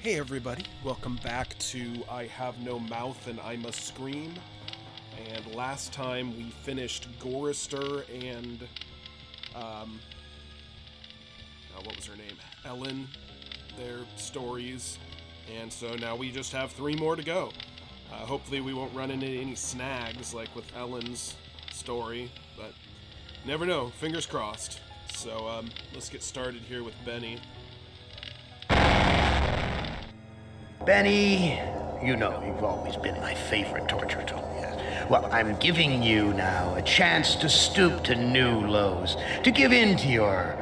Hey everybody, welcome back to I Have No Mouth and I Must Scream. And last time we finished Gorister and, what was her name? Ellen, their stories. And so now we just have 3 more to go. Hopefully we won't run into any snags like with Ellen's story, but never know, fingers crossed. So let's get started here with Benny. Benny, you know you've always been my favorite torture tool. Yes. Well, I'm giving you now a chance to stoop to new lows, to give in to your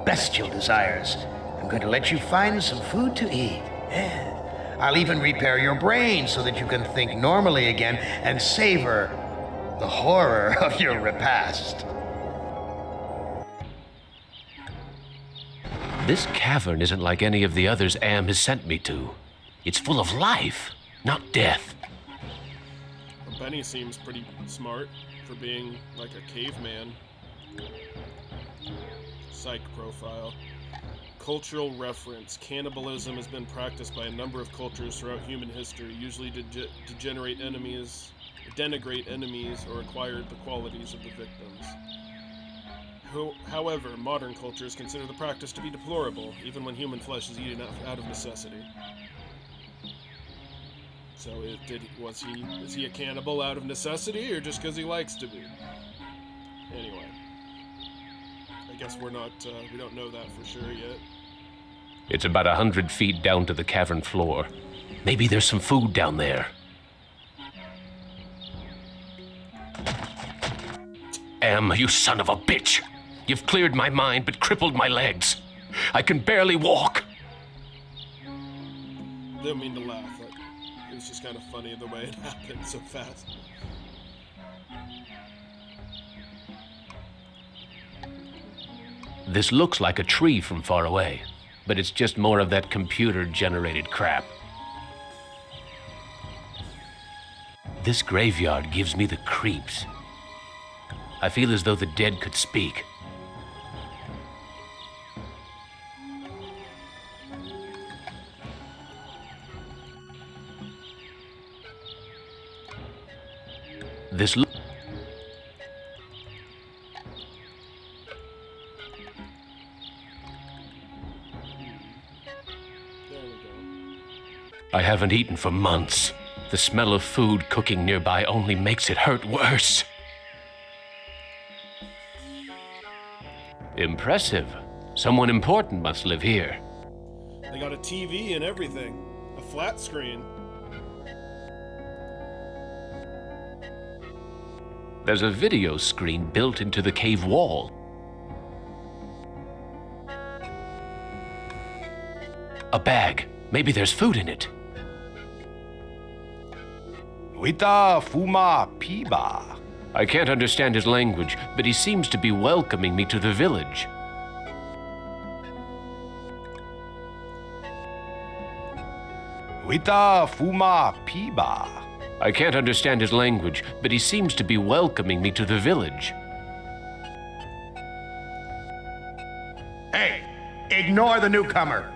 bestial desires. I'm going to let you find some food to eat. Yeah. I'll even repair your brain so that you can think normally again and savor the horror of your repast. This cavern isn't like any of the others Am has sent me to. It's full of life, not death. Well, Benny seems pretty smart for being like a caveman. Psych profile. Cultural reference. Cannibalism has been practiced by a number of cultures throughout human history, usually to denigrate enemies, or acquire the qualities of the victims. However, modern cultures consider the practice to be deplorable, even when human flesh is eaten out of necessity. So, is he a cannibal out of necessity, or just because he likes to be? Anyway, I guess we don't know that for sure yet. It's about 100 feet down to the cavern floor. Maybe there's some food down there. Am, you son of a bitch! You've cleared my mind, but crippled my legs. I can barely walk. Didn't mean to laugh. It was just kind of funny the way it happened so fast. This looks like a tree from far away, but it's just more of that computer-generated crap. This graveyard gives me the creeps. I feel as though the dead could speak. This There we go. I haven't eaten for months. The smell of food cooking nearby only makes it hurt worse. Impressive. Someone important must live here. They got a TV and everything. A flat screen. There's a video screen built into the cave wall. A bag. Maybe there's food in it. Wita fuma piba. I can't understand his language, but he seems to be welcoming me to the village. Wita fuma piba. I can't understand his language, but he seems to be welcoming me to the village. Hey, ignore the newcomer.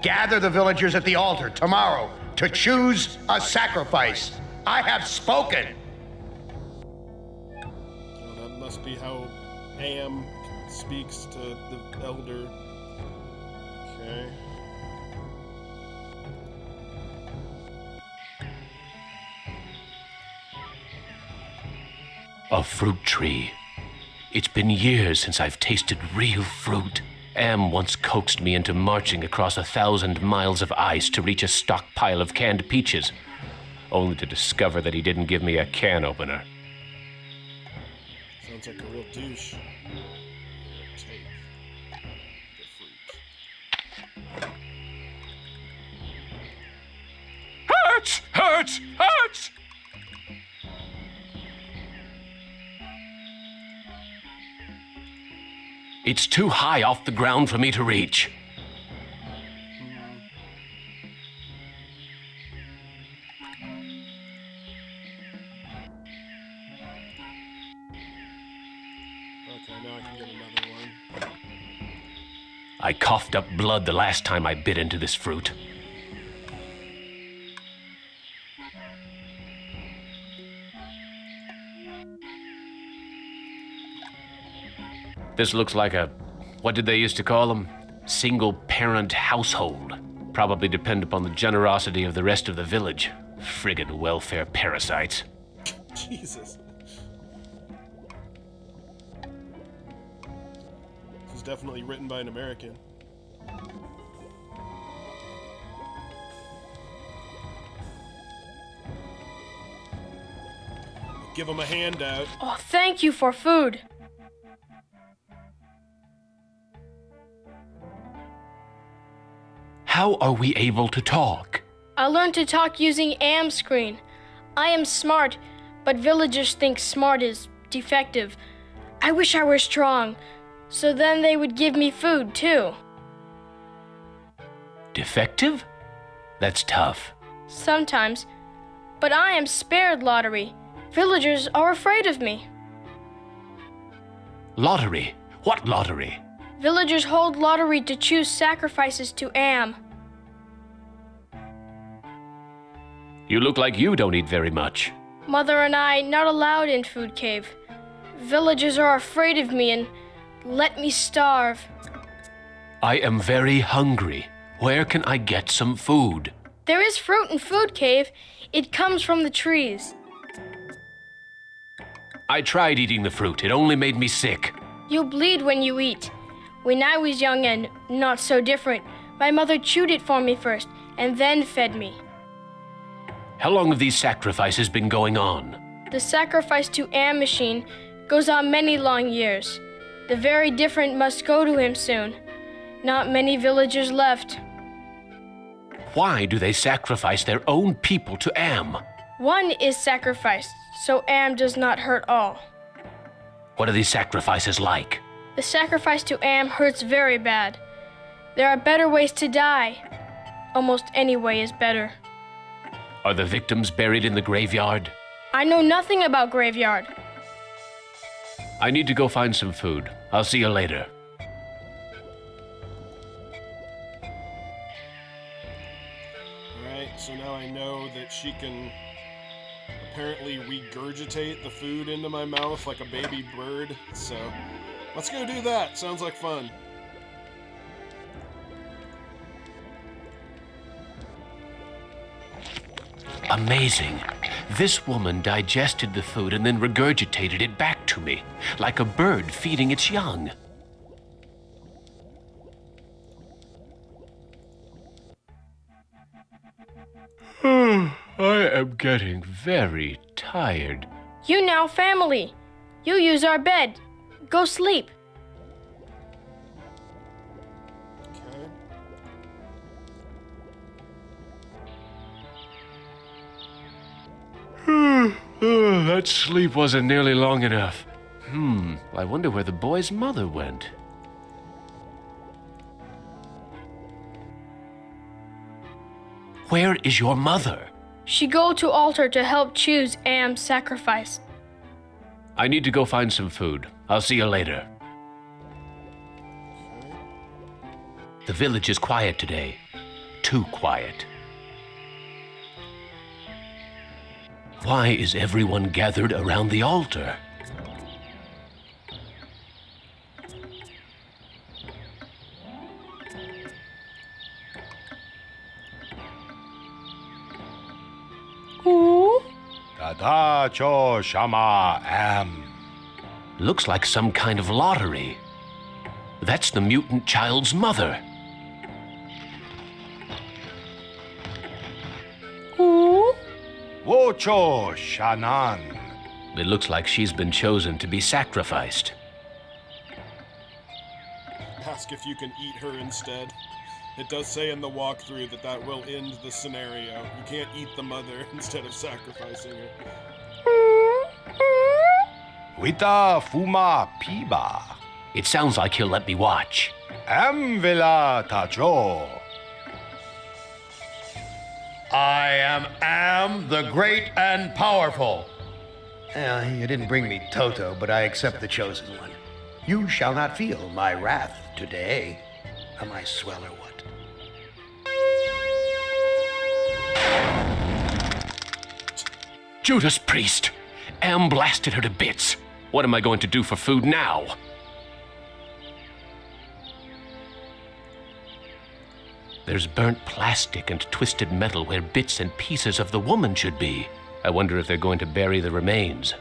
Gather the villagers at the altar tomorrow to choose a sacrifice. I have spoken. Well, that must be how Am speaks to the elder. Okay. A fruit tree. It's been years since I've tasted real fruit. Am once coaxed me into marching across 1,000 miles of ice to reach a stockpile of canned peaches, only to discover that he didn't give me a can opener. Sounds like a real douche. Take the fruit. Hurts! Hurts! Hurts! It's too high off the ground for me to reach. Okay, now I can get another one. I coughed up blood the last time I bit into this fruit. This looks like a, what did they used to call them? Single-parent household. Probably depend upon the generosity of the rest of the village. Friggin' welfare parasites. Jesus. This is definitely written by an American. Give him a handout. Oh, thank you for food. How are we able to talk? I learned to talk using AM screen. I am smart, but villagers think smart is defective. I wish I were strong, so then they would give me food too. Defective? That's tough. Sometimes, but I am spared lottery. Villagers are afraid of me. Lottery? What lottery? Villagers hold lottery to choose sacrifices to Am. You look like you don't eat very much. Mother and I not allowed in food cave. Villagers are afraid of me and let me starve. I am very hungry. Where can I get some food? There is fruit in food cave. It comes from the trees. I tried eating the fruit. It only made me sick. You bleed when you eat. When I was young and not so different, my mother chewed it for me first and then fed me. How long have these sacrifices been going on? The sacrifice to Am machine goes on many long years. The very different must go to him soon. Not many villagers left. Why do they sacrifice their own people to Am? One is sacrificed, so Am does not hurt all. What are these sacrifices like? The sacrifice to Am hurts very bad. There are better ways to die. Almost any way is better. Are the victims buried in the graveyard? I know nothing about graveyard. I need to go find some food. I'll see you later. Alright, so now I know that she can apparently regurgitate the food into my mouth like a baby bird, so let's go do that. Sounds like fun. Amazing. This woman digested the food and then regurgitated it back to me, like a bird feeding its young. I am getting very tired. You now family. You use our bed. Go sleep. Okay. That sleep wasn't nearly long enough. I wonder where the boy's mother went. Where is your mother? She go to altar to help choose Am's sacrifice. I need to go find some food. I'll see you later. The village is quiet today. Too quiet. Why is everyone gathered around the altar? Tadacho Shama Am. Looks like some kind of lottery. That's the mutant child's mother. Wocho Shanan. It looks like she's been chosen to be sacrificed. Ask if you can eat her instead. It does say in the walkthrough that that will end the scenario. You can't eat the mother instead of sacrificing her. Wita Fuma Piba. It sounds like he'll let me watch. Amvila Tacho. I am the great and powerful. You didn't bring me Toto, but I accept the chosen one. You shall not feel my wrath today. Am I swell or what? Judas Priest! Am blasted her to bits. What am I going to do for food now? There's burnt plastic and twisted metal where bits and pieces of the woman should be. I wonder if they're going to bury the remains.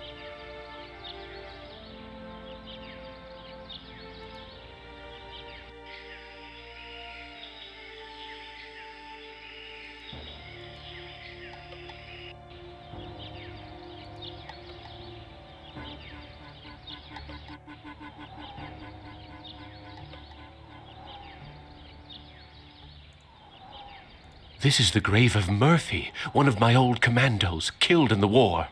This is the grave of Murphy, one of my old commandos, killed in the war.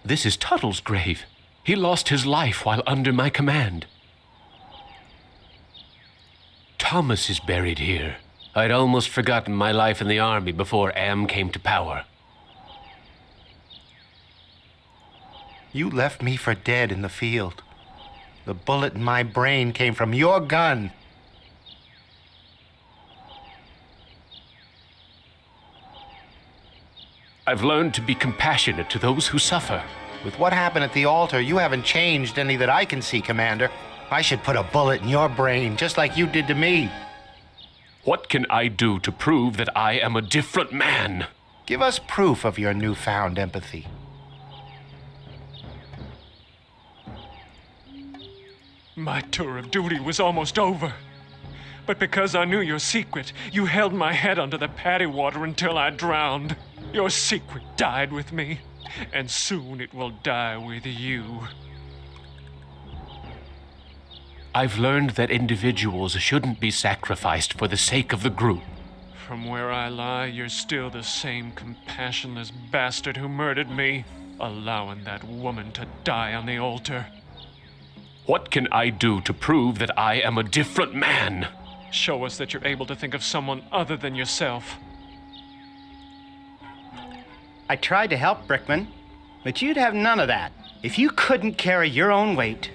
This is Tuttle's grave. He lost his life while under my command. Thomas is buried here. I'd almost forgotten my life in the army before Am came to power. You left me for dead in the field. The bullet in my brain came from your gun. I've learned to be compassionate to those who suffer. With what happened at the altar, you haven't changed any that I can see, Commander. I should put a bullet in your brain, just like you did to me. What can I do to prove that I am a different man? Give us proof of your newfound empathy. My tour of duty was almost over. But because I knew your secret, you held my head under the paddy water until I drowned. Your secret died with me, and soon it will die with you. I've learned that individuals shouldn't be sacrificed for the sake of the group. From where I lie, you're still the same compassionless bastard who murdered me, allowing that woman to die on the altar. What can I do to prove that I am a different man? Show us that you're able to think of someone other than yourself. I tried to help, Brickman, but you'd have none of that. If you couldn't carry your own weight,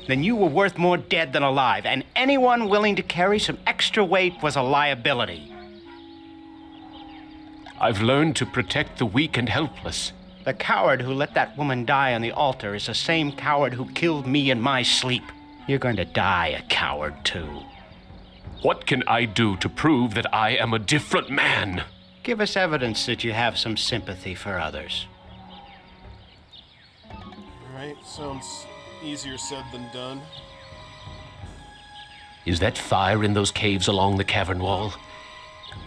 then you were worth more dead than alive, and anyone willing to carry some extra weight was a liability. I've learned to protect the weak and helpless. The coward who let that woman die on the altar is the same coward who killed me in my sleep. You're going to die a coward, too. What can I do to prove that I am a different man? Give us evidence that you have some sympathy for others. Alright, sounds easier said than done. Is that fire in those caves along the cavern wall?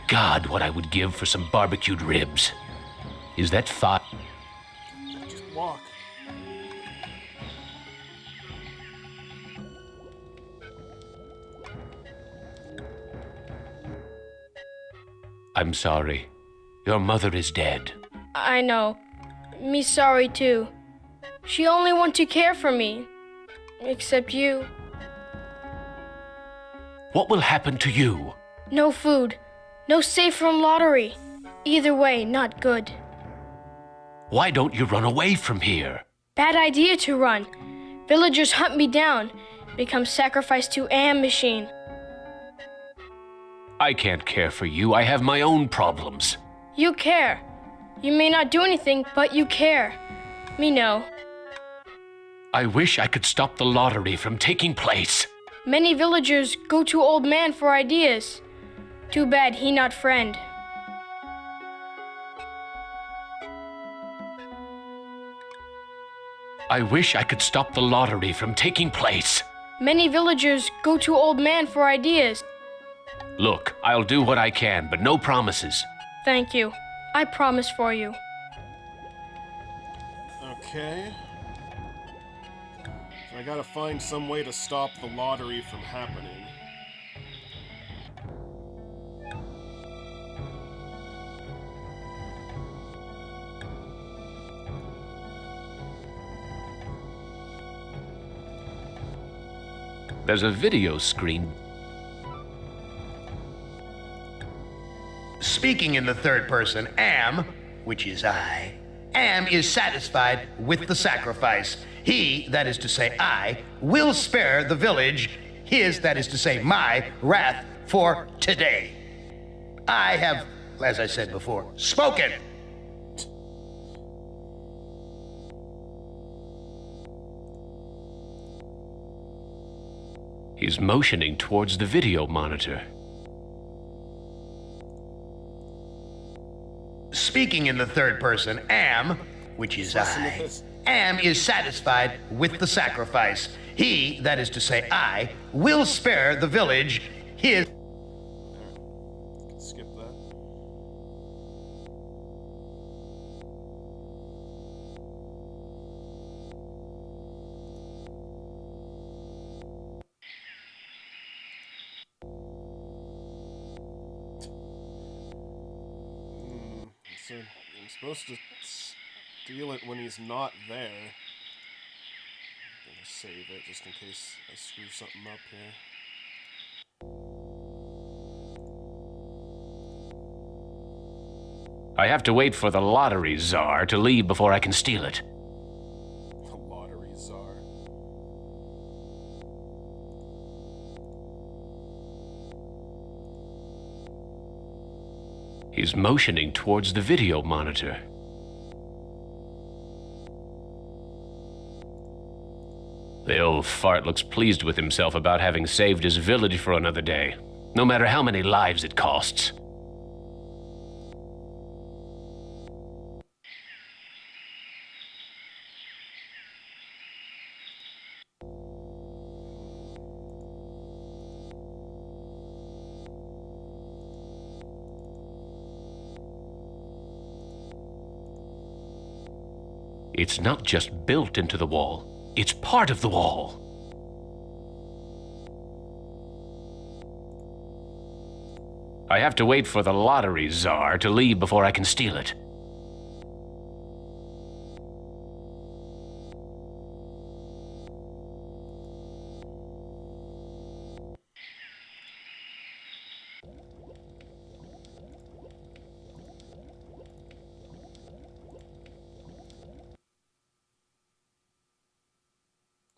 God, what I would give for some barbecued ribs. Is that fire? Just walk. I'm sorry. Your mother is dead. I know. Me sorry too. She only want to care for me. Except you. What will happen to you? No food. No safe from lottery. Either way, not good. Why don't you run away from here? Bad idea to run. Villagers hunt me down. Become sacrificed to Am machine. I can't care for you. I have my own problems. You care. You may not do anything, but you care. Me know. I wish I could stop the lottery from taking place. Many villagers go to old man for ideas. Too bad he not friend. I wish I could stop the lottery from taking place. Many villagers go to old man for ideas. Look, I'll do what I can, but no promises. Thank you. I promise for you. Okay. So I gotta find some way to stop the lottery from happening. There's a video screen. Speaking in the third person, Am, which is I, Am is satisfied with the sacrifice. He, that is to say I, will spare the village, his, that is to say my, wrath for today. I have, as I said before, spoken. He He's motioning towards the video monitor. Speaking in the third person, Am, which is I, Am is satisfied with the sacrifice. He, that is to say I, will spare the village his... Skip that. So I'm supposed to steal it when he's not there. I'm gonna save it just in case I screw something up here. I have to wait for the lottery czar to leave before I can steal it. The lottery czar. He's motioning towards the video monitor. The old fart looks pleased with himself about having saved his village for another day, no matter how many lives it costs. It's not just built into the wall, it's part of the wall. I have to wait for the lottery czar to leave before I can steal it.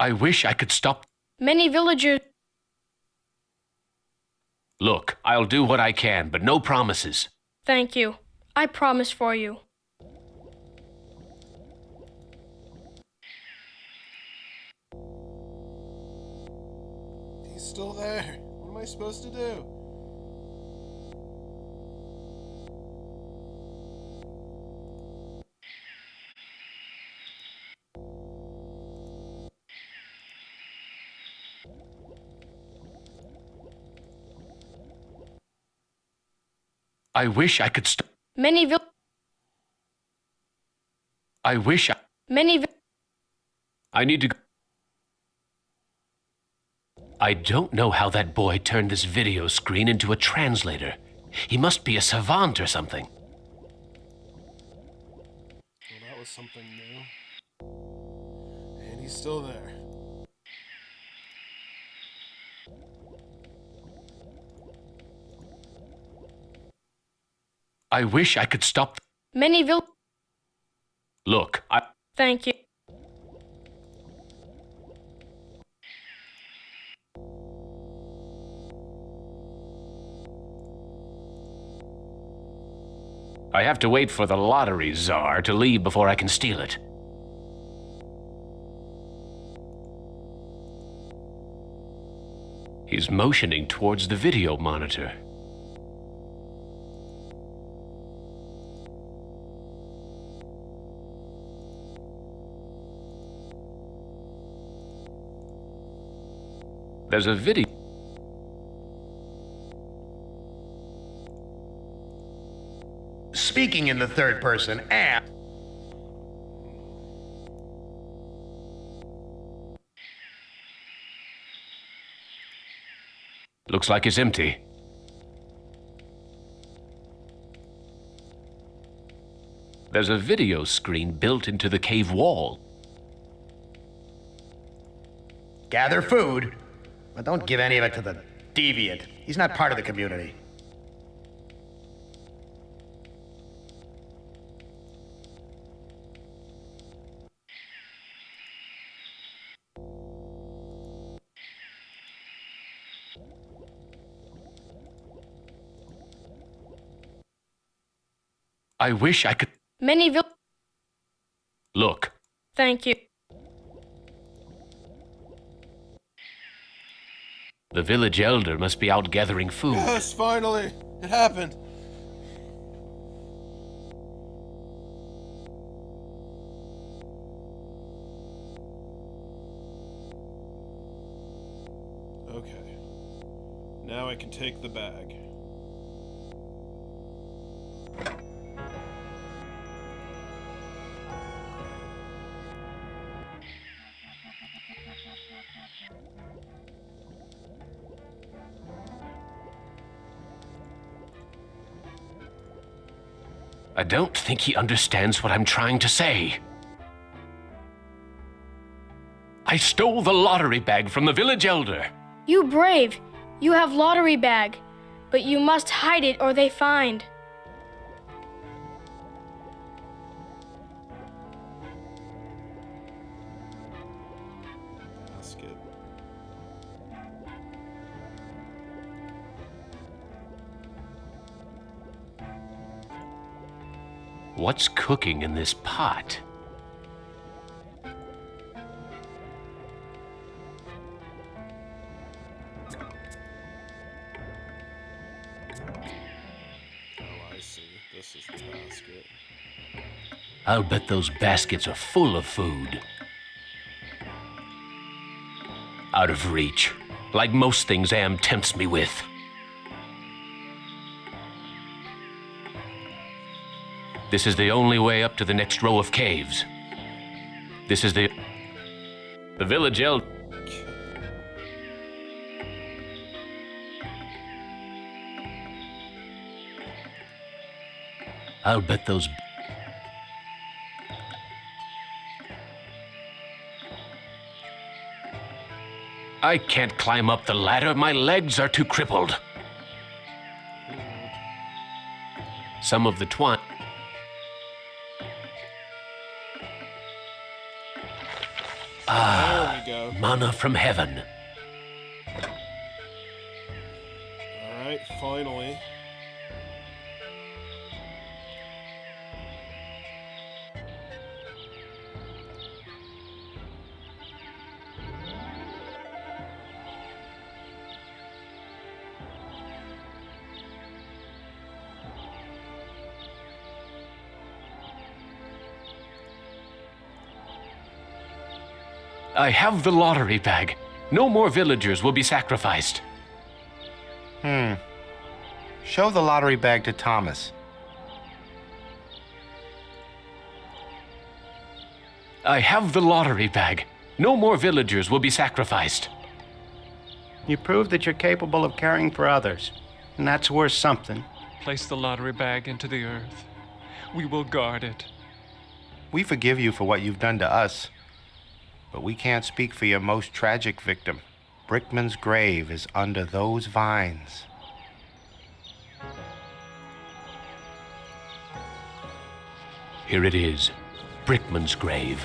I wish I could stop. Many villagers. Look, I'll do what I can, but no promises. Thank you. I promise for you. He's still there. What am I supposed to do? I wish I could stop. Many I wish I... Many I need to... I don't know how that boy turned this video screen into a translator. He must be a savant or something. Well, that was something new. And he's still there. I wish I could stop... Many Look, Thank you. I have to wait for the lottery czar to leave before I can steal it. He's motioning towards the video monitor. There's a video. Speaking in the third person, Am... Looks like it's empty. There's a video screen built into the cave wall. Gather food, but don't give any of it to the deviant. He's not part of the community. I wish I could... Many Look, Thank you. The village elder must be out gathering food. Yes, finally! It happened! Okay. Now I can take the bag. I don't think he understands what I'm trying to say. I stole the lottery bag from the village elder. You brave. You have lottery bag. But you must hide it or they find. Basket. What's cooking in this pot? Oh, I see. This is the basket. I'll bet those baskets are full of food. Out of reach, like most things Am tempts me with. This is the only way up to the next row of caves. This is the village elder. I'll bet those. I can't climb up the ladder. My legs are too crippled. Some of the twine. There we go. Manna from heaven. Alright, finally. I have the lottery bag. No more villagers will be sacrificed. Show the lottery bag to Thomas. I have the lottery bag. No more villagers will be sacrificed. You prove that you're capable of caring for others, and that's worth something. Place the lottery bag into the earth. We will guard it. We forgive you for what you've done to us, but we can't speak for your most tragic victim. Brickman's grave is under those vines. Here it is, Brickman's grave.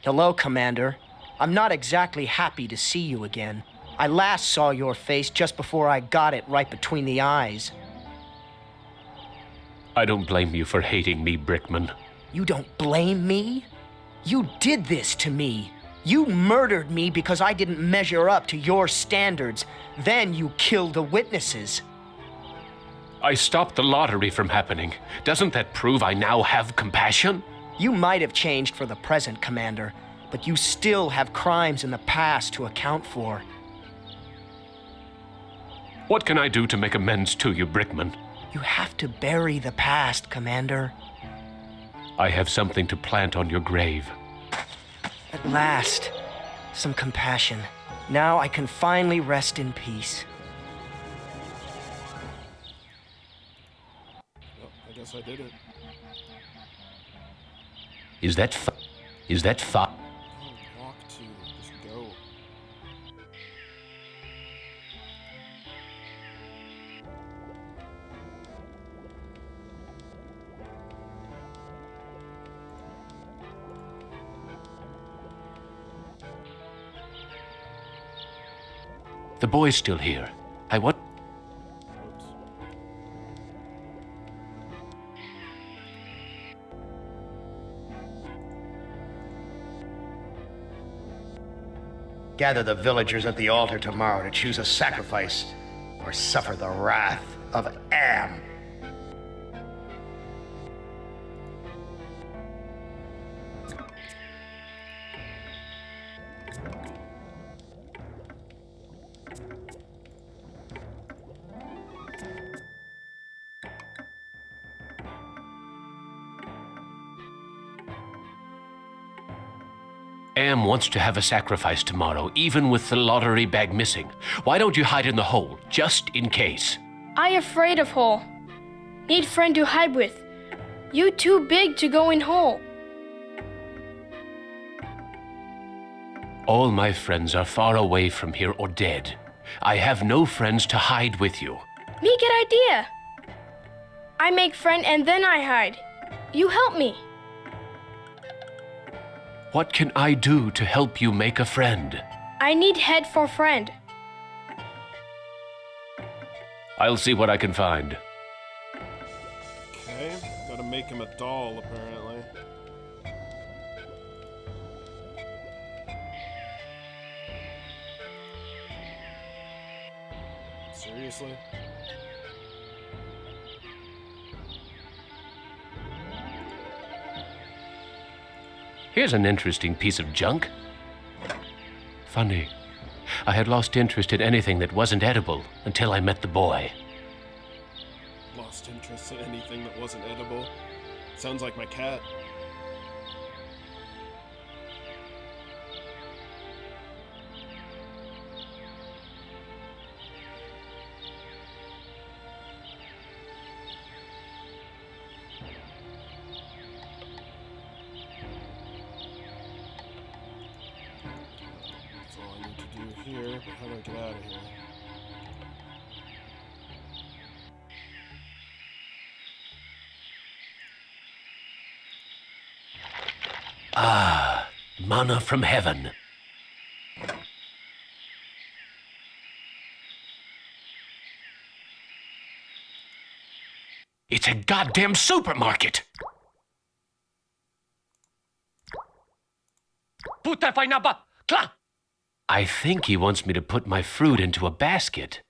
Hello, Commander. I'm not exactly happy to see you again. I last saw your face just before I got it right between the eyes. I don't blame you for hating me, Brickman. You don't blame me? You did this to me. You murdered me because I didn't measure up to your standards. Then you killed the witnesses. I stopped the lottery from happening. Doesn't that prove I now have compassion? You might have changed for the present, Commander, but you still have crimes in the past to account for. What can I do to make amends to you, Brickman? You have to bury the past, Commander. I have something to plant on your grave. At last, some compassion. Now I can finally rest in peace. Oh, I guess I did it. Is that Oh, walk to. Just go. The boy's still here. What? Whoops. Gather the villagers at the altar tomorrow to choose a sacrifice or suffer the wrath of Am. Am wants to have a sacrifice tomorrow, even with the lottery bag missing. Why don't you hide in the hole, just in case? I afraid of hole. Need friend to hide with. You too big to go in hole. All my friends are far away from here or dead. I have no friends to hide with you. Me get idea. I make friend and then I hide. You help me. What can I do to help you make a friend? I need head for friend. I'll see what I can find. Okay, gotta make him a doll, apparently. Seriously? Here's an interesting piece of junk. Funny. I had lost interest in anything that wasn't edible until I met the boy. Lost interest in anything that wasn't edible. Sounds like my cat. That's all I need to do here, but how do I get out of here? Ah, manna from heaven. It's a goddamn supermarket! I think he wants me to put my fruit into a basket.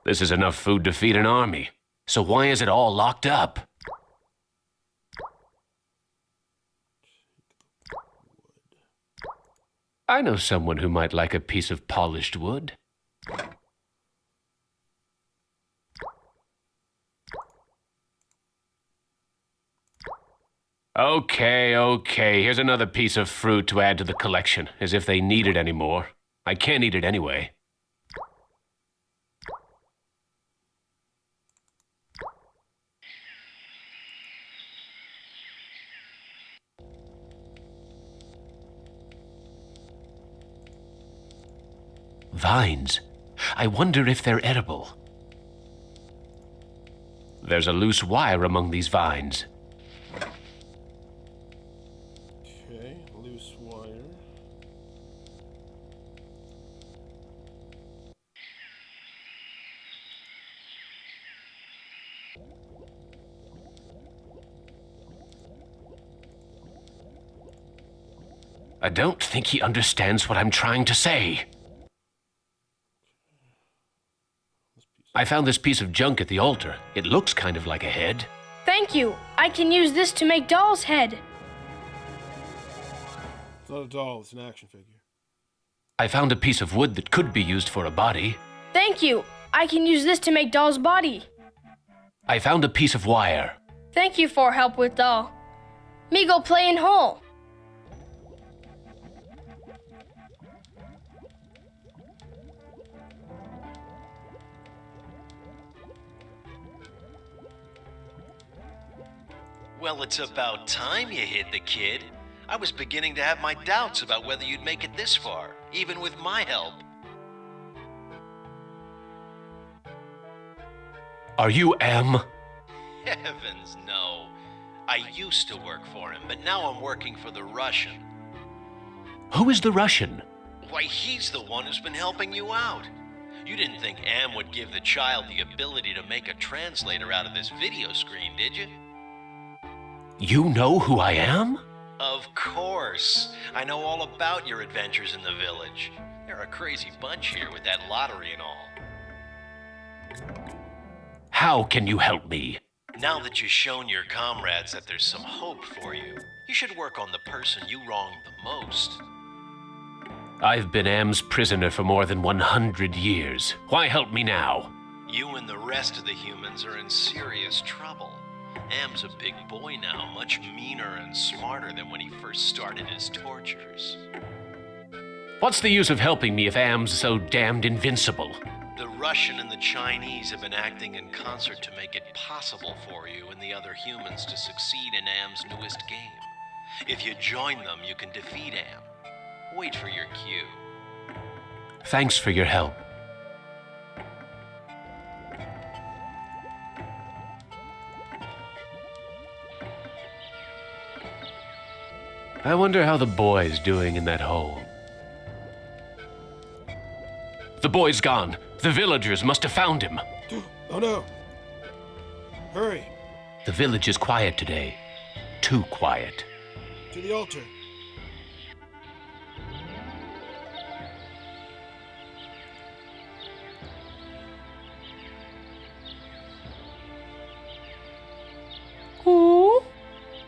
This is enough food to feed an army. So why is it all locked up? I know someone who might like a piece of polished wood. Okay. Here's another piece of fruit to add to the collection, as if they need it anymore. I can't eat it anyway. Vines. I wonder if they're edible. There's a loose wire among these vines. Okay, loose wire. I don't think he understands what I'm trying to say. I found this piece of junk at the altar. It looks kind of like a head. Thank you. I can use this to make doll's head. It's not a doll, it's an action figure. I found a piece of wood that could be used for a body. Thank you. I can use this to make doll's body. I found a piece of wire. Thank you for help with doll. Me go play in hole. Well, it's about time you hid the kid. I was beginning to have my doubts about whether you'd make it this far, even with my help. Are you Am? Heavens, no. I used to work for him, but now I'm working for the Russian. Who is the Russian? Why, he's the one who's been helping you out. You didn't think Am would give the child the ability to make a translator out of this video screen, did you? You know who I am? Of course. I know all about your adventures in the village. They're a crazy bunch here with that lottery and all. How can you help me? Now that you've shown your comrades that there's some hope for you, you should work on the person you wronged the most. I've been Am's prisoner for more than 100 years. Why help me now? You and the rest of the humans are in serious trouble. Am's a big boy now, much meaner and smarter than when he first started his tortures. What's the use of helping me if Am's so damned invincible? The Russian and the Chinese have been acting in concert to make it possible for you and the other humans to succeed in Am's newest game. If you join them, you can defeat Am. Wait for your cue. Thanks for your help. I wonder how the boy's doing in that hole. The boy's gone. The villagers must have found him. Oh no! Hurry! The village is quiet today. Too quiet. To the altar.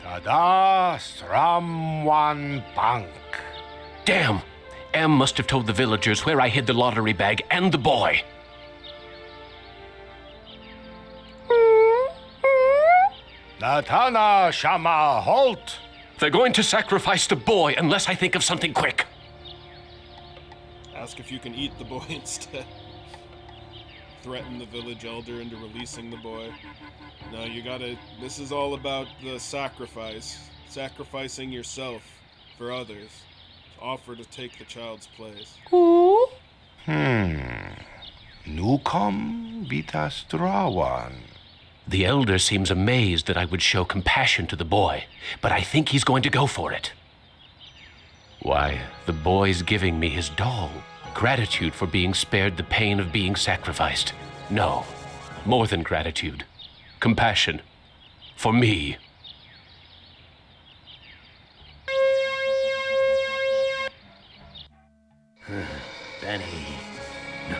Tada Sramwan Bank. Damn! Am must have told the villagers where I hid the lottery bag and the boy. Natana Shama Halt. They're going to sacrifice the boy unless I think of something quick. Ask if you can eat the boy instead. Threaten the village elder into releasing the boy. No, you gotta... This is all about the sacrifice. Sacrificing yourself for others. Offer to take the child's place. Nukom Vitastrawan. The elder seems amazed that I would show compassion to the boy, but I think he's going to go for it. Why, the boy's giving me his doll. Gratitude for being spared the pain of being sacrificed. No, more than gratitude. Compassion. For me. Benny. No.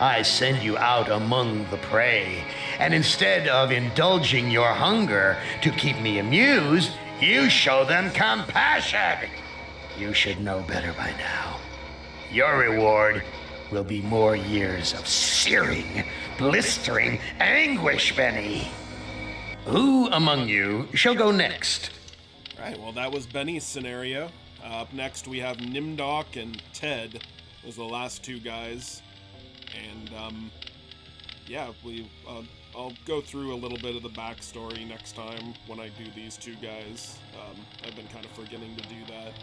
I send you out among the prey, and instead of indulging your hunger to keep me amused, you show them compassion. You should know better by now. Your reward will be more years of searing, blistering anguish, Benny. Who among you shall go next? Alright, well that was Benny's scenario. Up next we have Nimdok and Ted. Those are the last two guys. And, yeah, I'll go through a little bit of the backstory next time when I do these two guys. I've been kind of forgetting to do that.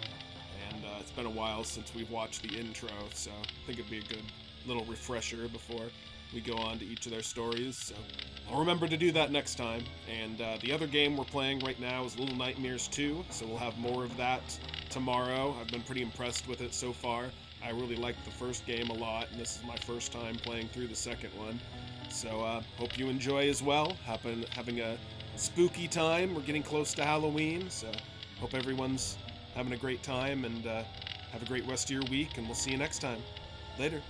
And it's been a while since we've watched the intro, so I think it'd be a good little refresher before we go on to each of their stories. So I'll remember to do that next time. And the other game we're playing right now is Little Nightmares 2, so we'll have more of that tomorrow. I've been pretty impressed with it so far. I really liked the first game a lot, and this is my first time playing through the second one. So hope you enjoy as well. Having a spooky time. We're getting close to Halloween, so hope everyone's having a great time, and have a great rest of your week, and we'll see you next time. Later.